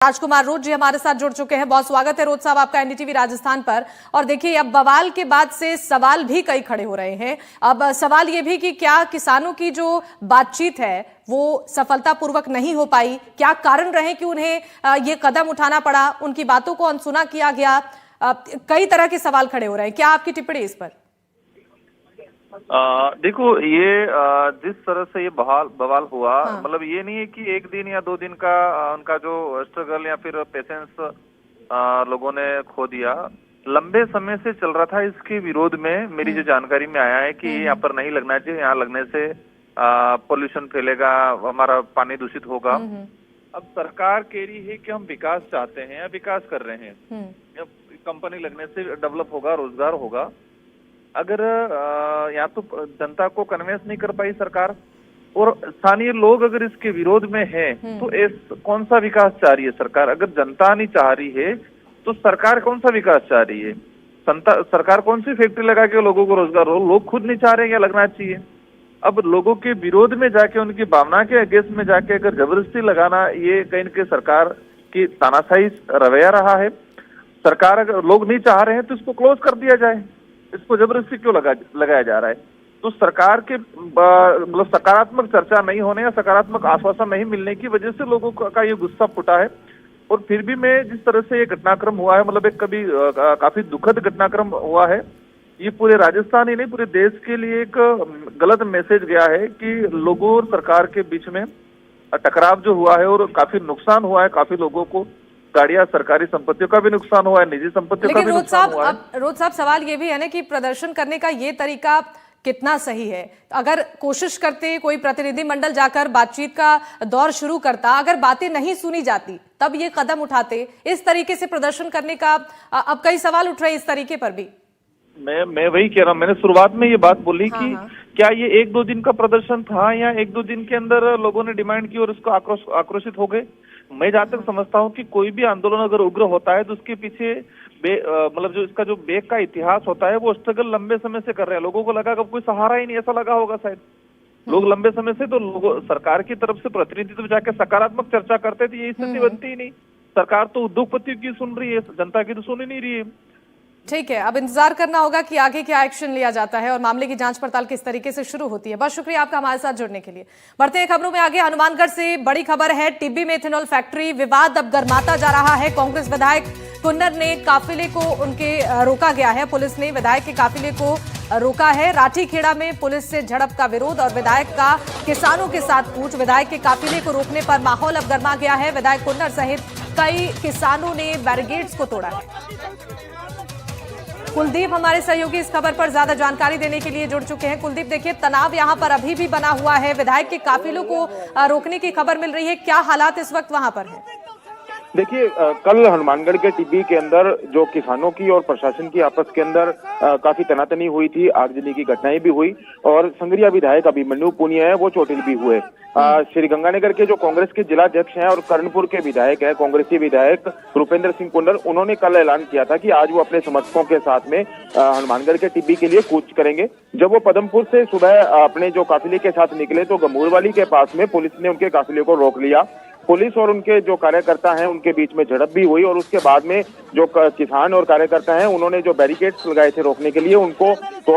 राजकुमार रोज जी हमारे साथ जुड़ चुके हैं। बहुत स्वागत है रोज साहब आपका एनडीटीवी राजस्थान पर। और देखिए, अब बवाल के बाद से सवाल भी कई खड़े हो रहे हैं। अब सवाल ये भी कि क्या किसानों की जो बातचीत है वो सफलतापूर्वक नहीं हो पाई, क्या कारण रहे कि उन्हें ये कदम उठाना पड़ा, उनकी बातों को अनसुना किया गया। कई तरह के सवाल खड़े हो रहे हैं, क्या आपकी टिप्पणी इस पर? देखो, ये जिस तरह से ये बवाल हुआ, हाँ। मतलब ये नहीं है कि एक दिन या दो दिन का उनका जो स्ट्रगल या फिर पेशेंस लोगों ने खो दिया। लंबे समय से चल रहा था। इसके विरोध में मेरी जो जानकारी में आया है कि यहाँ पर नहीं लगना चाहिए, यहाँ लगने से पोल्यूशन फैलेगा, हमारा पानी दूषित होगा। अब सरकार कह रही है कि हम विकास चाहते हैं या विकास कर रहे हैं, कंपनी लगने से डेवलप होगा, रोजगार होगा। अगर या तो जनता को कन्विंस नहीं कर पाई सरकार, और स्थानीय लोग अगर इसके विरोध में है, तो कौन सा विकास चाह रही है सरकार? अगर जनता नहीं चाह रही है तो सरकार कौन सा विकास चाह रही है? सरकार कौन सी फैक्ट्री लगा के लोगों को रोजगार हो? लोग खुद नहीं चाह रहे हैं या लगना चाहिए। अब लोगों के विरोध में जाके, उनकी भावना के अगेंस्ट में जाके अगर जबरदस्ती लगाना, ये कहीं न कहीं सरकार की तानाशाही रवैया रहा है। सरकार अगर लोग नहीं चाह रहे हैं तो इसको क्लोज कर दिया जाए, इसको जबरदस्ती क्यों लगाया जा रहा है? तो सरकार के मतलब सकारात्मक चर्चा नहीं होने या सकारात्मक आश्वासन नहीं मिलने की वजह से लोगों का ये गुस्सा फूटा है। और फिर भी मैं जिस तरह से ये घटनाक्रम हुआ है, मतलब एक काफी दुखद घटनाक्रम हुआ है। ये पूरे राजस्थान ही नहीं, पूरे देश के लिए एक गलत मैसेज गया है कि लोगों और सरकार के बीच में टकराव जो हुआ है और काफी नुकसान हुआ है। काफी लोगों को गाड़ियां, सरकारी संपत्तियों का भी नुकसान हुआ है, निजी संपत्तियों का भी नुकसान हुआ है। रोज साहब, सवाल ये भी है ना कि प्रदर्शन करने का ये तरीका कितना सही है? अगर कोशिश करते, कोई प्रतिनिधिमंडल जाकर बातचीत का दौर शुरू करता, अगर बातें नहीं सुनी जाती तब ये कदम उठाते, इस तरीके से प्रदर्शन करने का अब कई सवाल उठ रहे हैं इस तरीके पर भी। मैं वही कह रहा हूँ, मैंने शुरुआत में ये बात बोली कि क्या ये एक दो दिन का प्रदर्शन था या एक दो दिन के अंदर लोगों ने डिमांड की और उसको आक्रोशित हो गए। मैं जहां तक समझता हूँ कि कोई भी आंदोलन अगर उग्र होता है तो उसके पीछे मतलब जो इसका जो बेग का इतिहास होता है, वो स्ट्रगल लंबे समय से कर रहे हैं। लोगों को लगा कि कोई सहारा ही नहीं, ऐसा लगा होगा शायद। लोग लंबे समय से तो लोगों सरकार की तरफ से प्रतिनिधित्व जाके सकारात्मक चर्चा करते थे, ये स्थिति बनती ही नहीं। सरकार तो उद्योगपतियों की सुन रही है, जनता की तो सुन ही नहीं रही है। ठीक है, अब इंतजार करना होगा कि आगे क्या एक्शन लिया जाता है और मामले की जांच पड़ताल किस तरीके से शुरू होती है। बहुत शुक्रिया आपका हमारे साथ जुड़ने के लिए। बढ़ते हैं खबरों में आगे। हनुमानगढ़ से बड़ी खबर है, टिब्बी में इथेनॉल फैक्ट्री विवाद अब गर्माता जा रहा है। कांग्रेस विधायक कुन्नर ने काफिले को उनके रोका गया है। पुलिस ने विधायक के काफिले को रोका है। राठीखेड़ा में पुलिस से झड़प का विरोध और विधायक का किसानों के साथ पूछ। विधायक के काफिले को रोकने पर माहौल अब गर्मा गया है। विधायक कुन्नर सहित कई किसानों ने बैरिकेड्स को तोड़ा है। कुलदीप हमारे सहयोगी इस खबर पर ज्यादा जानकारी देने के लिए जुड़ चुके हैं। कुलदीप, देखिए, तनाव यहां पर अभी भी बना हुआ है। विधायक के काफिलों को रोकने की खबर मिल रही है, क्या हालात इस वक्त वहां पर है? देखिए, कल हनुमानगढ़ के टिब्बी के अंदर जो किसानों की और प्रशासन की आपस के अंदर काफी तनातनी हुई थी, आगजनी की घटनाएं भी हुई और संगरिया विधायक अभिमन्यु पुनिया है वो चोटिल भी हुए। श्रीगंगानगर के जो कांग्रेस के जिला अध्यक्ष हैं और कर्णपुर के विधायक हैं, कांग्रेसी विधायक रुपेंद्र सिंह कुंडर, उन्होंने कल ऐलान किया था कि आज वो अपने समर्थकों के साथ में हनुमानगढ़ के टिब्बी के लिए कूच करेंगे। जब वो पदमपुर से सुबह अपने जो काफिले के साथ निकले तो गमूरवाली के पास में पुलिस ने उनके काफिले को रोक लिया। पुलिस और उनके जो कार्यकर्ता हैं उनके बीच में झड़प भी हुई और उसके बाद में जो किसान और कार्यकर्ता हैं उन्होंने जो बैरिकेड्स लगाए थे रोकने के लिए, उनको